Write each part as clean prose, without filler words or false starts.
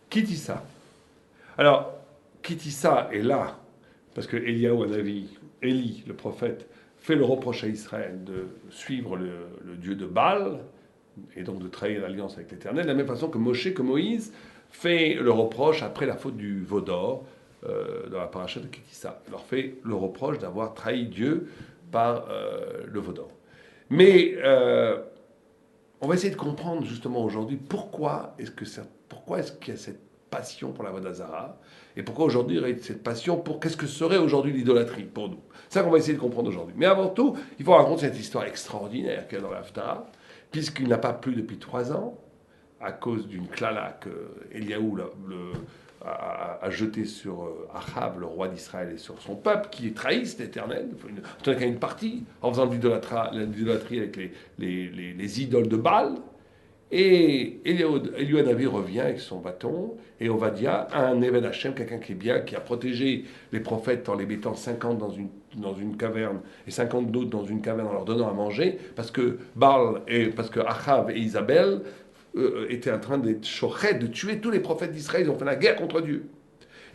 Kitissa. Alors, Kitissa est là, parce que Eliaou Hanavi, Élie, le prophète, fait le reproche à Israël de suivre le dieu de Baal, et donc de trahir l'alliance avec l'Éternel, de la même façon que Moshe, que Moïse, fait le reproche après la faute du veau d'or, dans la paracha de Kitissa. Il leur fait le reproche d'avoir trahi Dieu par le veau d'or. Mais on va essayer de comprendre justement aujourd'hui pourquoi est-ce qu'il y a cette passion pour la Vodazara et pourquoi aujourd'hui il y aurait cette passion pour qu'est-ce que serait aujourd'hui l'idolâtrie pour nous. C'est ça qu'on va essayer de comprendre aujourd'hui. Mais avant tout, il faut raconter cette histoire extraordinaire qu'il y a dans l'Haftarah, puisqu'il n'a pas plu depuis 3 ans à cause d'une klala que Eliaou a jetée sur Achab, le roi d'Israël, et sur son peuple, qui trahissent l'Éternel, en tout cas une partie, en faisant de l'idolâtrie avec les idoles de Baal. Et Eliaou Hanavi revient avec son bâton, et Ovadia, un Eved Hashem, quelqu'un qui est bien, qui a protégé les prophètes en les mettant 50 dans une caverne, et 50 d'autres dans une caverne en leur donnant à manger, parce que parce que Achav et Isabelle étaient en train d'être chochet, de tuer tous les prophètes d'Israël, ils ont fait la guerre contre Dieu.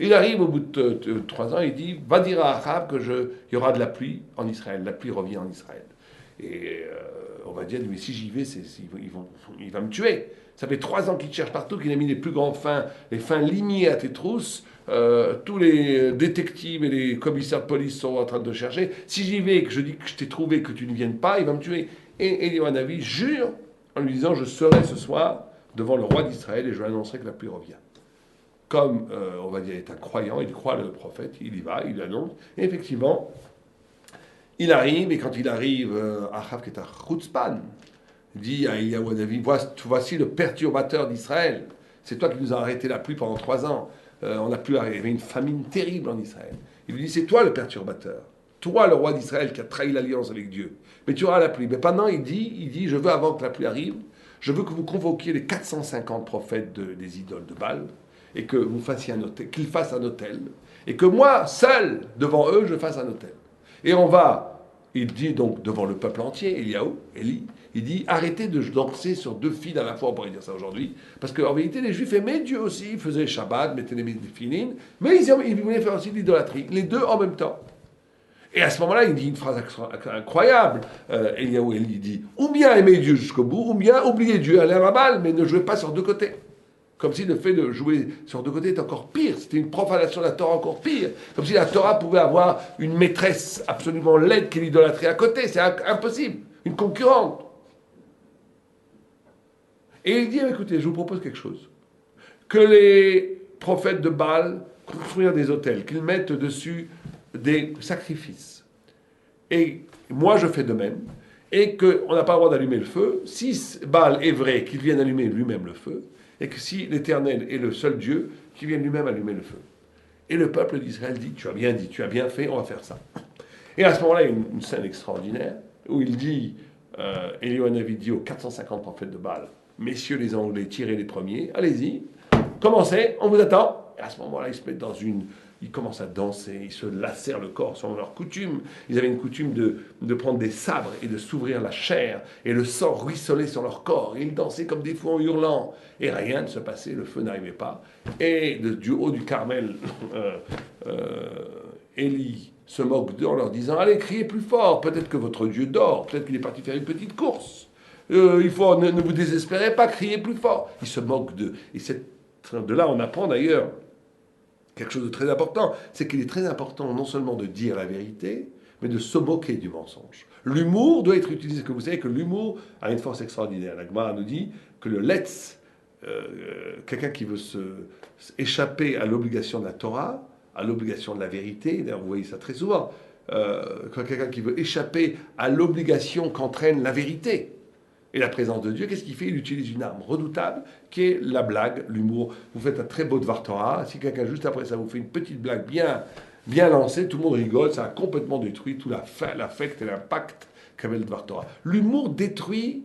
Il arrive au bout de 3 ans, il dit, va dire à Achav qu'il y aura de la pluie en Israël, la pluie revient en Israël. Et on va dire, mais si j'y vais, il va me tuer. Ça fait 3 ans qu'il te cherche partout, qu'il a mis les plus grands fins, les fins limiers à tes trousses. Tous les détectives et les commissaires de police sont en train de te chercher. Si j'y vais et que je dis que je t'ai trouvé, que tu ne viennes pas, il va me tuer. Et Eliaou Hanavi jure en lui disant, je serai ce soir devant le roi d'Israël et je lui annoncerai que la pluie revient. Comme, on va dire, il est un croyant, il croit le prophète, il y va, il l'annonce. Et effectivement, il arrive, et quand il arrive, Achav qui est un chutzpan, dit à Eliaou Hanavi, voici le perturbateur d'Israël. C'est toi qui nous as arrêté la pluie pendant 3 ans. On n'a plus arrêté. Il y avait une famine terrible en Israël. Il lui dit, c'est toi le perturbateur. Toi, le roi d'Israël, qui a trahi l'alliance avec Dieu. Mais tu auras la pluie. Mais pendant, il dit, je veux, avant que la pluie arrive, je veux que vous convoquiez les 450 prophètes des idoles de Baal, et que vous fassiez un hôtel, qu'ils fassent un hôtel, et que moi, seul, devant eux, je fasse un hôtel. Et il dit donc devant le peuple entier, Élie, il dit arrêtez de danser sur 2 fils à la fois, on pourrait dire ça aujourd'hui, parce qu'en vérité les Juifs aimaient Dieu aussi, ils faisaient Shabbat, mettaient les filines, mais ils voulaient faire aussi de l'idolâtrie, les deux en même temps. Et à ce moment-là, il dit une phrase incroyable. Élie dit ou bien aimer Dieu jusqu'au bout, ou bien oublier Dieu, aller à la balle, mais ne jouez pas sur 2 côtés. Comme si le fait de jouer sur 2 côtés était encore pire. C'était une profanation de la Torah encore pire. Comme si la Torah pouvait avoir une maîtresse absolument laide qui l'idolâtrait à côté. C'est impossible. Une concurrente. Et il dit, écoutez, je vous propose quelque chose. Que les prophètes de Baal construisent des autels, qu'ils mettent dessus des sacrifices. Et moi, je fais de même. Et qu'on n'a pas le droit d'allumer le feu. Si Baal est vrai, qu'il vienne allumer lui-même le feu. Et que si l'Éternel est le seul Dieu, qu'il vienne lui-même allumer le feu. Et le peuple d'Israël dit, tu as bien fait, on va faire ça. Et à ce moment-là, il y a une scène extraordinaire, où il dit, Eliaou Hanavi dit aux 450 prophètes de Baal, messieurs les Anglais, tirez les premiers, allez-y, commencez, on vous attend. Et à ce moment-là, ils se mettent ils commencent à danser, ils se lacèrent le corps selon leur coutume. Ils avaient une coutume de prendre des sabres et de s'ouvrir la chair, et le sang ruisselait sur leur corps. Et ils dansaient comme des fous en hurlant. Et rien ne se passait, le feu n'arrivait pas. Et du haut du Carmel, Élie se moque d'eux en leur disant, allez, criez plus fort, peut-être que votre Dieu dort, peut-être qu'il est parti faire une petite course. Ne vous désespérez pas, criez plus fort. Ils se moquent d'eux. Et de là, on apprend d'ailleurs quelque chose de très important, c'est qu'il est très important non seulement de dire la vérité, mais de se moquer du mensonge. L'humour doit être utilisé, que vous savez que l'humour a une force extraordinaire. La Gemara nous dit que le letz, quelqu'un qui veut échapper à l'obligation de la Torah, à l'obligation de la vérité, d'ailleurs vous voyez ça très souvent, quelqu'un qui veut échapper à l'obligation qu'entraîne la vérité et la présence de Dieu, qu'est-ce qu'il fait? Il utilise une arme redoutable qui est la blague, l'humour. Vous faites un très beau Dvar Torah, si quelqu'un juste après ça vous fait une petite blague bien lancée, tout le monde rigole, ça a complètement détruit tout l'affect et l'impact qu'avait le Dvar Torah. L'humour détruit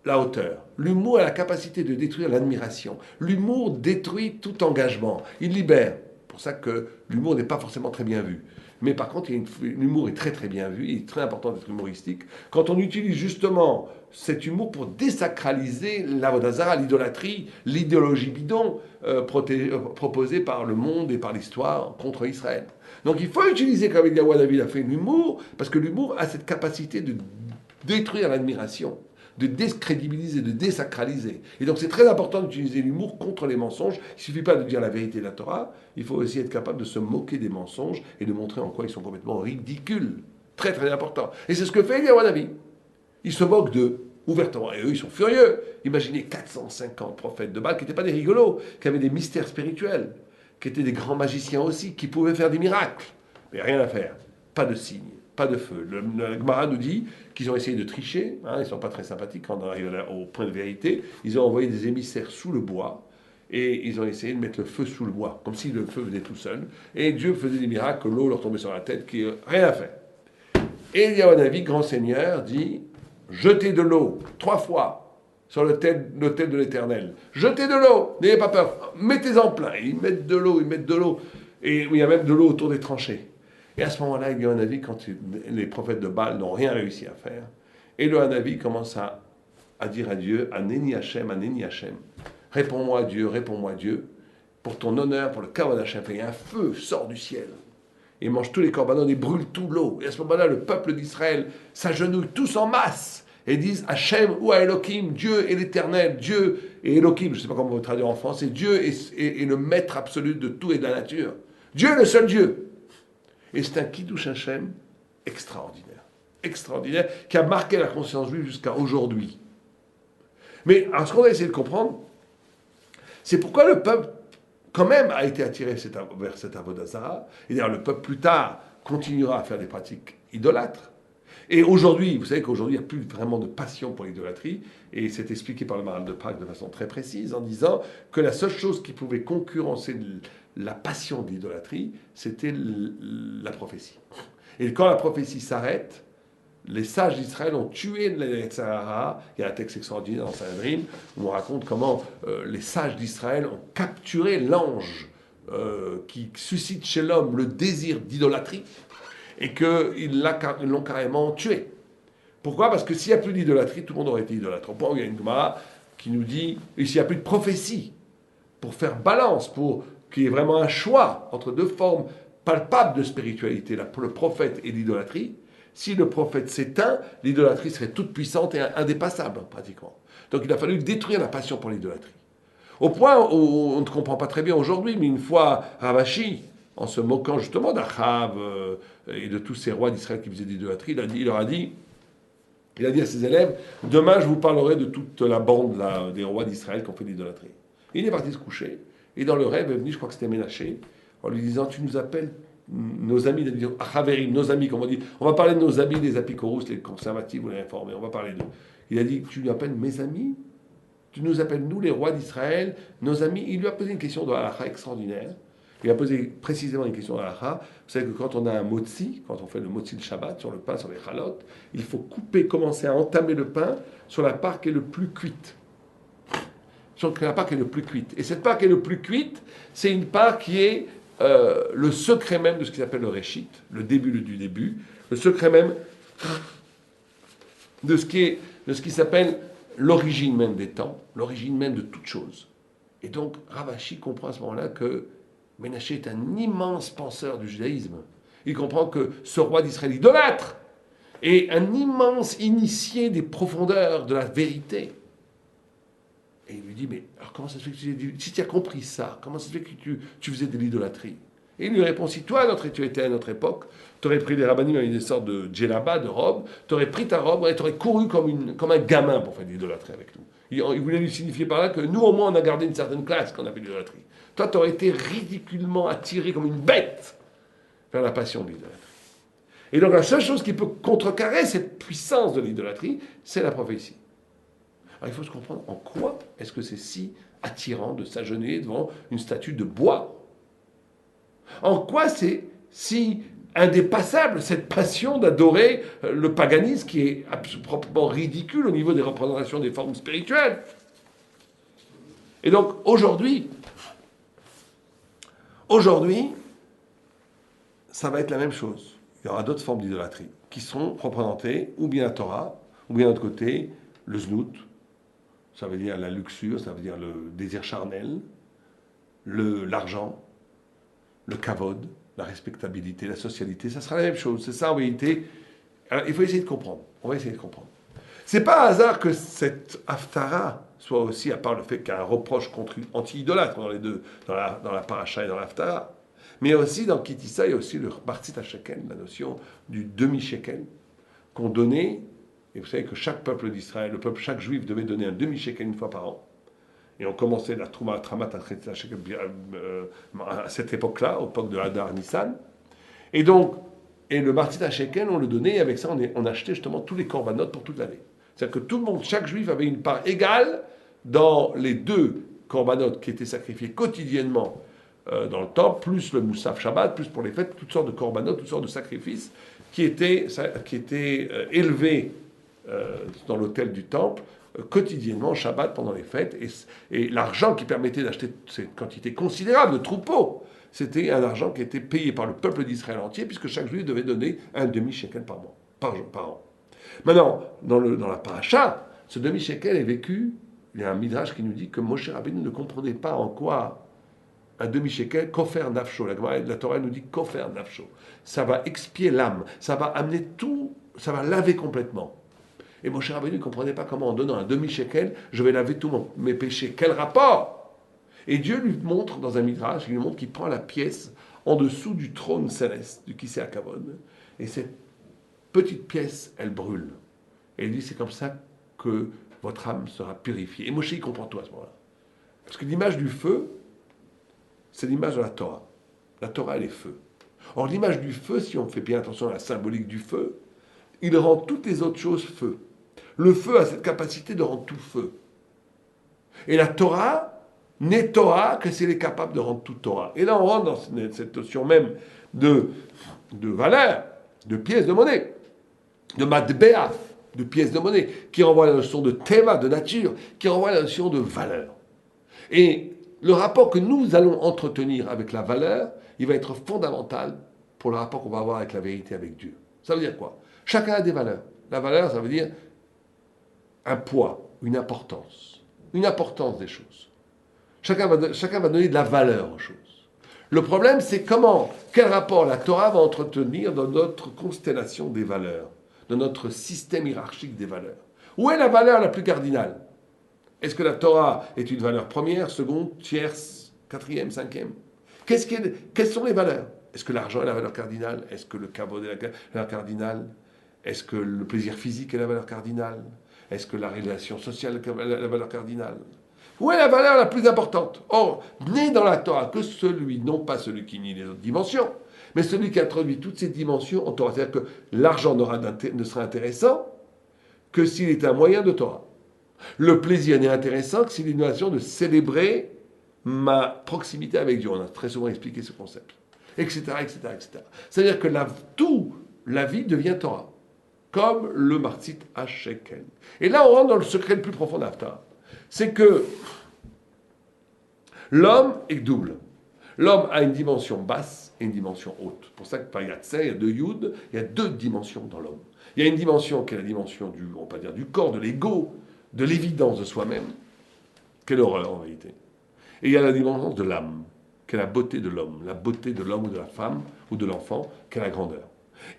la hauteur. L'humour a la capacité de détruire l'admiration. L'humour détruit tout engagement. Il libère. C'est pour ça que l'humour n'est pas forcément très bien vu. Mais par contre, l'humour est très très bien vu, il est très important d'être humoristique. Quand on utilise justement cet humour pour désacraliser l'Avodah Zarah, l'idolâtrie, l'idéologie bidon proposée par le monde et par l'histoire contre Israël. Donc il faut utiliser, comme Eliyahu Hanavi a fait, l'humour, parce que l'humour a cette capacité de détruire l'admiration, de décrédibiliser, de désacraliser. Et donc c'est très important d'utiliser l'humour contre les mensonges. Il ne suffit pas de dire la vérité de la Torah, il faut aussi être capable de se moquer des mensonges et de montrer en quoi ils sont complètement ridicules. Très très important. Et c'est ce que fait Eliyahu Hanavi. Il se moque d'eux, ouvertement. Et eux, ils sont furieux. Imaginez 450 prophètes de Baal qui n'étaient pas des rigolos, qui avaient des mystères spirituels, qui étaient des grands magiciens aussi, qui pouvaient faire des miracles. Mais rien à faire. Pas de signe, pas de feu. Le Gemara nous dit qu'ils ont essayé de tricher. Ils ne sont pas très sympathiques quand on arrive au point de vérité. Ils ont envoyé des émissaires sous le bois. Et ils ont essayé de mettre le feu sous le bois, comme si le feu venait tout seul. Et Dieu faisait des miracles, que l'eau leur tombait sur la tête, qui rien à faire. Et Eliyahu Hanavi, grand seigneur, dit « Jetez de l'eau 3 fois sur l'autel de l'Éternel. Jetez de l'eau, n'ayez pas peur, mettez-en plein. » Et ils mettent de l'eau, ils mettent de l'eau. Et il y a même de l'eau autour des tranchées. Et à ce moment-là, Eliyahu Hanavi, quand les prophètes de Baal n'ont rien réussi à faire, Eliyahu Hanavi commence à dire à Dieu « Aneni Hashem, Aneni Hashem. Réponds-moi Dieu, pour ton honneur, pour le kavod Hashem. » Et un feu sort du ciel. Ils mangent tous les corbanotes et brûlent tout l'eau. Et à ce moment-là, le peuple d'Israël s'agenouille tous en masse et disent Hachem ou à Elohim, Dieu est l'éternel, Dieu est Elohim, je ne sais pas comment vous traduire en français, Dieu est le maître absolu de tout et de la nature. Dieu est le seul Dieu. Et c'est un Kiddush Hachem extraordinaire, qui a marqué la conscience juive jusqu'à aujourd'hui. Mais alors, ce qu'on va essayer de comprendre, c'est pourquoi le peuple quand même a été attiré vers cette Avodah Zarah. Et d'ailleurs, le peuple plus tard continuera à faire des pratiques idolâtres. Et aujourd'hui, vous savez qu'aujourd'hui, il n'y a plus vraiment de passion pour l'idolâtrie. Et c'est expliqué par le Maharal de Prague de façon très précise en disant que la seule chose qui pouvait concurrencer la passion de l'idolâtrie, c'était la prophétie. Et quand la prophétie s'arrête, les sages d'Israël ont tué le Yetzer Hara. Il y a un texte extraordinaire dans Sanhedrin où on raconte comment les sages d'Israël ont capturé l'ange qui suscite chez l'homme le désir d'idolâtrie et qu'ils l'ont carrément tué. Pourquoi ? Parce que s'il n'y a plus d'idolâtrie, tout le monde aurait été idolâtre. Au point où il y a une Gemara qui nous dit, et s'il n'y a plus de prophétie, pour faire balance, pour qu'il y ait vraiment un choix entre deux formes palpables de spiritualité, le prophète et l'idolâtrie, si le prophète s'éteint, l'idolâtrie serait toute puissante et indépassable, pratiquement. Donc il a fallu détruire la passion pour l'idolâtrie. Au point où on ne comprend pas très bien aujourd'hui, mais une fois Ravashi, en se moquant justement d'Achav et de tous ces rois d'Israël qui faisaient de l'idolâtrie, il a dit à ses élèves, demain je vous parlerai de toute la bande des rois d'Israël qui ont fait de l'idolâtrie. Il est parti se coucher, et dans le rêve est venu, je crois que c'était Ménaché, en lui disant, tu nous appelles nos amis, nos amis, comme on dit, on va parler de nos amis, les apicorus, les conservatifs ou les réformés, on va parler d'eux. Il a dit, tu nous appelles mes amis, tu nous appelles nous les rois d'Israël, nos amis. Il lui a posé une question de halakha extraordinaire. Il a posé précisément une question de halakha. Vous savez que quand on a un motzi, quand on fait le motzi de Shabbat sur le pain, sur les chalotes, il faut commencer à entamer le pain sur la part qui est le plus cuite. Sur la part qui est le plus cuite. Et cette part qui est le plus cuite, c'est une part qui est le secret même de ce qui s'appelle le réchit, le début du début, le secret même de ce qui s'appelle l'origine même des temps, l'origine même de toute chose. Et donc Ravashi comprend à ce moment-là que Ménaché est un immense penseur du judaïsme. Il comprend que ce roi d'Israël idolâtre est un immense initié des profondeurs de la vérité. Et il lui dit, mais alors comment ça se fait que si tu as compris ça, comment ça se fait que tu faisais de l'idolâtrie ? Et il lui répond, si toi, tu étais à notre époque, tu aurais pris les rabbinim avec des sortes de djellaba, de robe, tu aurais pris ta robe et tu aurais couru comme un gamin pour faire de l'idolâtrie avec nous. Il voulait lui signifier par là que nous, au moins, on a gardé une certaine classe quand on a fait de l'idolâtrie. Toi, tu aurais été ridiculement attiré comme une bête vers la passion de l'idolâtrie. Et donc, la seule chose qui peut contrecarrer cette puissance de l'idolâtrie, c'est la prophétie. Alors, il faut se comprendre en quoi est-ce que c'est si attirant de s'agenouiller devant une statue de bois. En quoi c'est si indépassable cette passion d'adorer le paganisme qui est proprement ridicule au niveau des représentations des formes spirituelles. Et donc aujourd'hui, ça va être la même chose. Il y aura d'autres formes d'idolâtrie qui seront représentées, ou bien la Torah, ou bien de l'autre côté, le znout, ça veut dire la luxure, ça veut dire le désir charnel, l'argent, le kavod, la respectabilité, la socialité, ça sera la même chose. C'est ça en vérité. Alors, il faut essayer de comprendre. On va essayer de comprendre. C'est pas un hasard que cette haftara soit aussi, à part le fait qu'il y a un reproche anti-idolâtre dans les deux, dans la paracha et dans l'haftara, mais aussi dans Kitissa, il y a aussi le Martzit HaShekel, la notion du demi-shekel qu'on donnait. Et vous savez que chaque peuple d'Israël, chaque juif devait donner un demi-shekel une fois par an. Et on commençait la Trouma Tramat à cette époque-là, au époque de Hadar Nissan. Et donc, le Martzit HaShekel, on le donnait, et avec ça, on achetait justement tous les corbanotes pour toute l'année. C'est-à-dire que tout le monde, chaque juif avait une part égale dans les deux corbanotes qui étaient sacrifiés quotidiennement dans le temple, plus le Moussaf Shabbat, plus pour les fêtes, toutes sortes de corbanotes, toutes sortes de sacrifices qui étaient élevés dans l'autel du temple quotidiennement, Shabbat, pendant les fêtes. Et l'argent qui permettait d'acheter cette quantité considérable de troupeaux, c'était un argent qui était payé par le peuple d'Israël entier, puisque chaque juif devait donner un demi-shekel par an. Maintenant, dans la paracha, ce demi-shekel est vécu, il y a un midrash qui nous dit que Moshe Rabbeinu ne comprenait pas en quoi un demi-shekel, kofer nafsho, la Torah nous dit kofer nafsho, ça va expier l'âme, ça va amener tout, ça va laver complètement. Et Moshe Rabbeinu ne comprenait pas comment en donnant un demi-shekel, je vais laver tous mes péchés. Quel rapport? Et Dieu lui montre dans un midrash, il lui montre qu'il prend la pièce en dessous du trône céleste, du Kisei HaKavod, et cette petite pièce, elle brûle. Et il dit, c'est comme ça que votre âme sera purifiée. Et Moshe, il comprend tout à ce moment-là. Parce que l'image du feu, c'est l'image de la Torah. La Torah, elle est feu. Or, l'image du feu, si on fait bien attention à la symbolique du feu, il rend toutes les autres choses feu. Le feu a cette capacité de rendre tout feu. Et la Torah n'est Torah que si elle est capable de rendre tout Torah. Et là, on rentre dans cette notion même de valeur, de pièce de monnaie, de matbea, de pièce de monnaie, qui renvoie à la notion de teva, de nature, qui renvoie à la notion de valeur. Et le rapport que nous allons entretenir avec la valeur, il va être fondamental pour le rapport qu'on va avoir avec la vérité, avec Dieu. Ça veut dire quoi? Chacun a des valeurs. La valeur, ça veut dire un poids, une importance des choses. Chacun va donner de la valeur aux choses. Le problème, c'est quel rapport la Torah va entretenir dans notre constellation des valeurs, de notre système hiérarchique des valeurs. Où est la valeur la plus cardinale? Est-ce que la Torah est une valeur première, seconde, tierce, quatrième, cinquième? Quelles sont les valeurs? Est-ce que l'argent est la valeur cardinale? Est-ce que le kavod est la valeur cardinale? Est-ce que le plaisir physique est la valeur cardinale? Est-ce que la relation sociale est la valeur cardinale? Où est la valeur la plus importante? Or, n'est dans la Torah que celui, non pas celui qui nie les autres dimensions, mais celui qui introduit toutes ces dimensions en Torah. C'est-à-dire que l'argent ne sera intéressant que s'il est un moyen de Torah. Le plaisir n'est intéressant que s'il est une façon de célébrer ma proximité avec Dieu. On a très souvent expliqué ce concept. Etc., etc., etc. C'est-à-dire que la vie devient Torah. Comme le Martzit HaShekel. Et là, on rentre dans le secret le plus profond d'Haftarah. C'est que l'homme est double. L'homme a une dimension basse et une dimension haute. C'est pour ça que par Yatzeh, il y a deux Yud, il y a deux dimensions dans l'homme. Il y a une dimension qui est la dimension du corps, de l'ego, de l'évidence de soi-même. Quelle horreur en réalité. Et il y a la dimension de l'âme, qui est la beauté de l'homme ou de la femme ou de l'enfant, qui est la grandeur.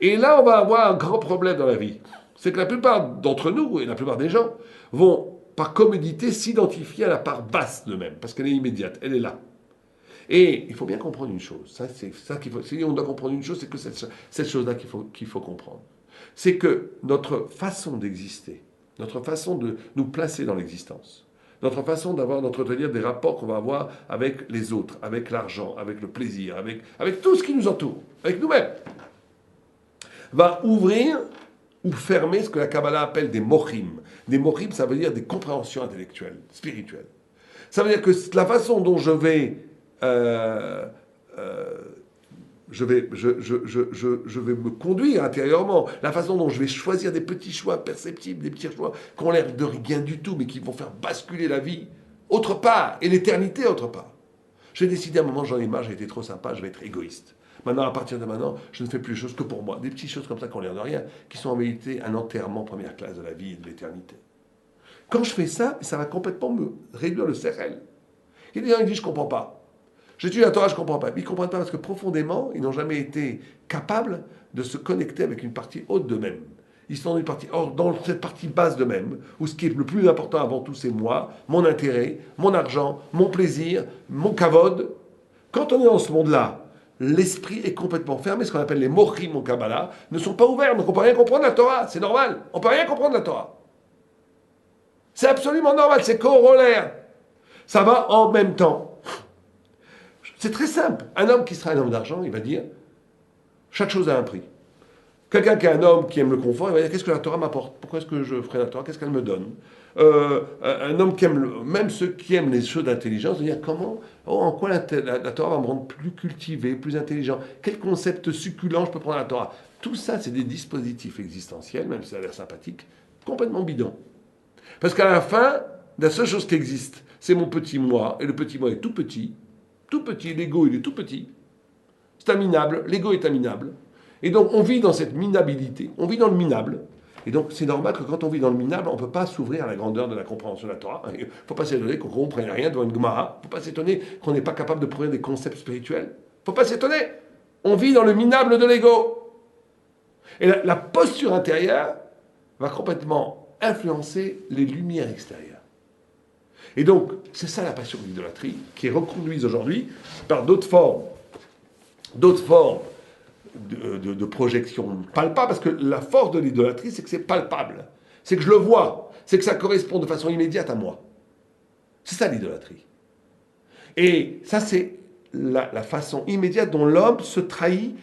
Et là, on va avoir un grand problème dans la vie. C'est que la plupart d'entre nous, et la plupart des gens, vont, par commodité, s'identifier à la part basse d'eux-mêmes, parce qu'elle est immédiate, elle est là. Et il faut bien comprendre une chose. C'est ça qu'il faut. Si on doit comprendre une chose, c'est que cette chose-là qu'il faut comprendre. C'est que notre façon d'exister, notre façon de nous placer dans l'existence, notre façon d'entretenir des rapports qu'on va avoir avec les autres, avec l'argent, avec le plaisir, avec tout ce qui nous entoure, avec nous-mêmes, va ouvrir ou fermer ce que la Kabbalah appelle des mochim. Des mochim, ça veut dire des compréhensions intellectuelles, spirituelles. Ça veut dire que la façon dont je vais me conduire intérieurement, la façon dont je vais choisir des petits choix perceptibles, des petits choix qui ont l'air de rien du tout, mais qui vont faire basculer la vie autre part, et l'éternité autre part. J'ai décidé à un moment, j'en ai marre, j'ai été trop sympa, je vais être égoïste. Maintenant, à partir de maintenant, je ne fais plus les choses que pour moi. Des petites choses comme ça qu'on l'air de rien, qui sont en vérité un enterrement première classe de la vie et de l'éternité. Quand je fais ça, ça va complètement me réduire le CRL. Il y a des gens qui disent, je ne comprends pas. J'étudie la Torah, je ne comprends pas. Mais ils ne comprennent pas parce que profondément, ils n'ont jamais été capables de se connecter avec une partie haute d'eux-mêmes. Ils sont dans une partie, or, dans cette partie basse d'eux-mêmes, où ce qui est le plus important avant tout, c'est moi, mon intérêt, mon argent, mon plaisir, mon kavod. Quand on est dans ce monde-là, l'esprit est complètement fermé. Ce qu'on appelle les mochim en Kabbalah ne sont pas ouverts. Donc on ne peut rien comprendre de la Torah. C'est normal. On ne peut rien comprendre de la Torah. C'est absolument normal. C'est corollaire. Ça va en même temps. C'est très simple. Un homme qui sera un homme d'argent, il va dire chaque chose a un prix. Quelqu'un qui est un homme qui aime le confort, il va dire qu'est-ce que la Torah m'apporte? Pourquoi est-ce que je ferai la Torah? Qu'est-ce qu'elle me donne? Un homme qui aime, même ceux qui aiment les choses d'intelligence, vont dire comment, en quoi la Torah va me rendre plus cultivé, plus intelligent? Quel concept succulent je peux prendre à la Torah? Tout ça, c'est des dispositifs existentiels, même si ça a l'air sympathique, complètement bidons. Parce qu'à la fin, la seule chose qui existe, c'est mon petit moi, et le petit moi est tout petit, l'ego il est tout petit, c'est un minable, l'ego est un minable. Et donc, on vit dans cette minabilité, on vit dans le minable. Et donc, c'est normal que quand on vit dans le minable, on ne peut pas s'ouvrir à la grandeur de la compréhension de la Torah. Il ne faut pas s'étonner qu'on ne comprenne rien devant une Gemara. Il ne faut pas s'étonner qu'on n'est pas capable de produire des concepts spirituels. Il ne faut pas s'étonner. On vit dans le minable de l'ego. Et la posture intérieure va complètement influencer les lumières extérieures. Et donc, c'est ça la passion de l'idolâtrie, qui est reconduite aujourd'hui par d'autres formes de projection palpable, parce que la force de l'idolâtrie, c'est que c'est palpable. C'est que je le vois. C'est que ça correspond de façon immédiate à moi. C'est ça l'idolâtrie. Et ça, c'est la façon immédiate dont l'homme se trahit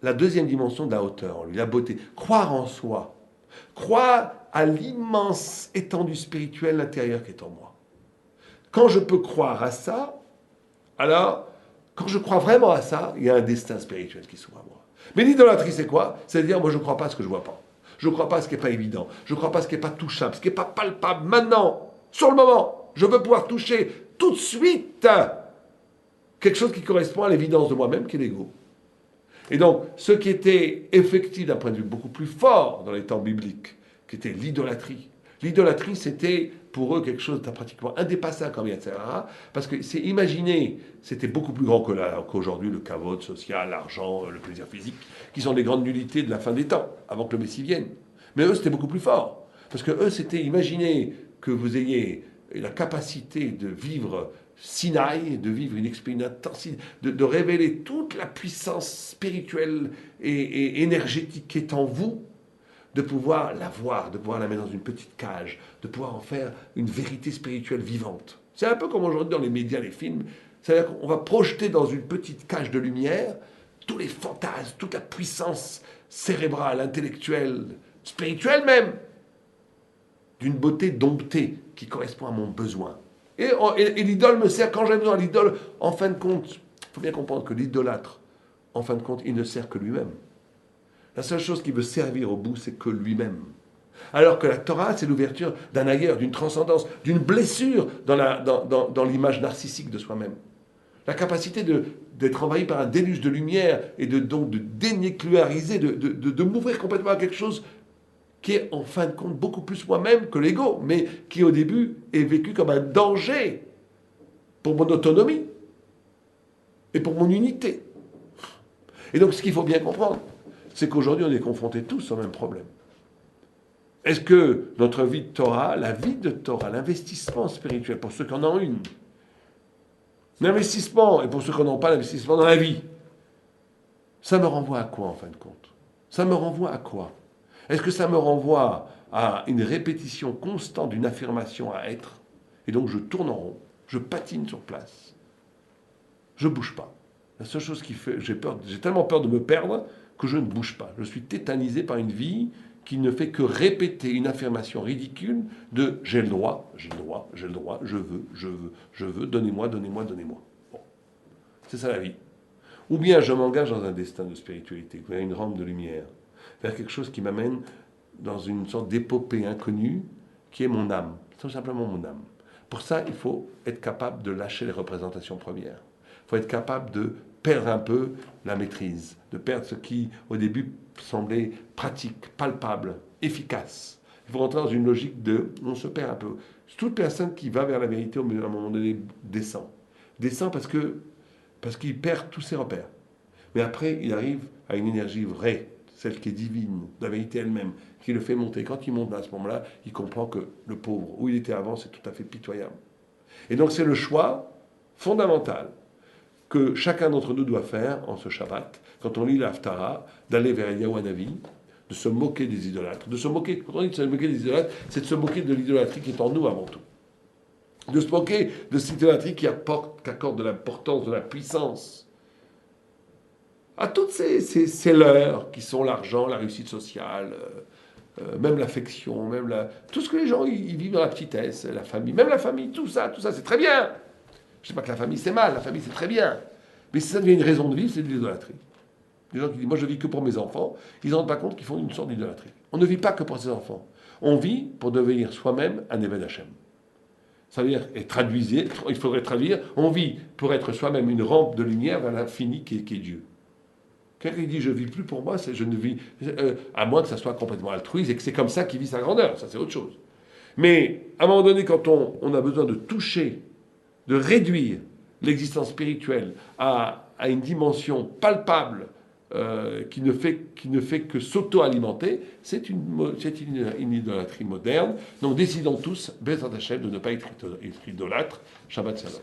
la deuxième dimension de la hauteur en lui, la beauté. Croire en soi. Croire à l'immense étendue spirituelle intérieure qui est en moi. Quand je peux croire à ça, alors, quand je crois vraiment à ça, il y a un destin spirituel qui s'ouvre à moi. Mais l'idolâtrie, c'est quoi? C'est dire, moi, je ne crois pas à ce que je ne vois pas. Je ne crois pas à ce qui n'est pas évident. Je ne crois pas à ce qui n'est pas touchable, ce qui n'est pas palpable maintenant, sur le moment. Je veux pouvoir toucher tout de suite quelque chose qui correspond à l'évidence de moi-même, qui est l'ego. Et donc, ce qui était effectif d'un point de vue beaucoup plus fort dans les temps bibliques, qui était l'idolâtrie. L'idolâtrie, c'était pour eux quelque chose de pratiquement indépassable comme Yetzirah, parce que c'est imaginer, c'était beaucoup plus grand qu'aujourd'hui, le kavod social, l'argent, le plaisir physique, qui sont des grandes nullités de la fin des temps, avant que le Messie vienne. Mais eux, c'était beaucoup plus fort. Parce que eux, c'était imaginer que vous ayez la capacité de vivre Sinaï, de vivre une expérience intensive, de révéler toute la puissance spirituelle et énergétique qui est en vous, de pouvoir la voir, de pouvoir la mettre dans une petite cage, de pouvoir en faire une vérité spirituelle vivante. C'est un peu comme aujourd'hui dans les médias, les films, c'est-à-dire qu'on va projeter dans une petite cage de lumière tous les fantasmes, toute la puissance cérébrale, intellectuelle, spirituelle même, d'une beauté domptée qui correspond à mon besoin. Et l'idole me sert quand j'ai besoin. L'idole, en fin de compte, il faut bien comprendre que l'idolâtre, en fin de compte, il ne sert que lui-même. La seule chose qui veut servir au bout, c'est que lui-même. Alors que la Torah, c'est l'ouverture d'un ailleurs, d'une transcendance, d'une blessure dans l'image narcissique de soi-même. La capacité d'être envahi par un déluge de lumière et donc de dénucléariser, de m'ouvrir complètement à quelque chose qui est en fin de compte beaucoup plus moi-même que l'ego, mais qui au début est vécu comme un danger pour mon autonomie et pour mon unité. Et donc ce qu'il faut bien comprendre, c'est qu'aujourd'hui on est confrontés tous au même problème. Est-ce que notre vie de Torah, la vie de Torah, l'investissement spirituel, pour ceux qui en ont une, l'investissement, et pour ceux qui n'en ont pas, l'investissement dans la vie, ça me renvoie à quoi en fin de compte? Ça me renvoie à quoi? Est-ce que ça me renvoie à une répétition constante d'une affirmation à être? Et donc je tourne en rond, je patine sur place, je ne bouge pas. La seule chose qui fait, j'ai tellement peur de me perdre que je ne bouge pas. Je suis tétanisé par une vie qui ne fait que répéter une affirmation ridicule de j'ai le droit, j'ai le droit, j'ai le droit, je veux, je veux, je veux, donnez-moi, donnez-moi, donnez-moi. Bon. C'est ça la vie. Ou bien je m'engage dans un destin de spiritualité, vers une rampe de lumière, vers quelque chose qui m'amène dans une sorte d'épopée inconnue qui est mon âme, tout simplement mon âme. Pour ça, il faut être capable de lâcher les représentations premières. Il faut être capable de perdre un peu la maîtrise, de perdre ce qui, au début, semblait pratique, palpable, efficace. Il faut rentrer dans une logique de on se perd un peu. Toute personne qui va vers la vérité, à un moment donné, descend. Descend parce qu'il perd tous ses repères. Mais après, il arrive à une énergie vraie, celle qui est divine, la vérité elle-même, qui le fait monter. Quand il monte à ce moment-là, il comprend que le pauvre, où il était avant, c'est tout à fait pitoyable. Et donc c'est le choix fondamental que chacun d'entre nous doit faire en ce Shabbat, quand on lit l'Haftara, d'aller vers Eliyahu Hanavi, de se moquer des idolâtres. De se moquer, quand on dit de se moquer des idolâtres, c'est de se moquer de l'idolâtrie qui est en nous avant tout. De se moquer de cette idolâtrie qui accorde de l'importance, de la puissance à toutes ces leurres qui sont l'argent, la réussite sociale, même l'affection, tout ce que les gens ils vivent dans la petitesse, la famille, même la famille, tout ça, c'est très bien. Je ne sais pas que la famille c'est mal, la famille c'est très bien. Mais si ça devient une raison de vivre, c'est de l'idolâtrie. Les gens qui disent, moi je vis que pour mes enfants, ils ne se rendent pas compte qu'ils font une sorte d'idolâtrie. On ne vit pas que pour ses enfants. On vit pour devenir soi-même un Eved Hachem. Ça veut dire, il faudrait traduire, on vit pour être soi-même une rampe de lumière vers l'infini qui est Dieu. Quelqu'un qui dit je ne vis plus pour moi, je ne vis, à moins que ça soit complètement altruiste et que c'est comme ça qu'il vit sa grandeur, ça c'est autre chose. Mais à un moment donné, quand on a besoin de toucher, de réduire l'existence spirituelle à une dimension palpable qui ne fait que s'auto-alimenter, c'est une idolâtrie moderne. Donc décidons tous, Bezrat Hashem, de ne pas être idolâtres. Shabbat Shalom.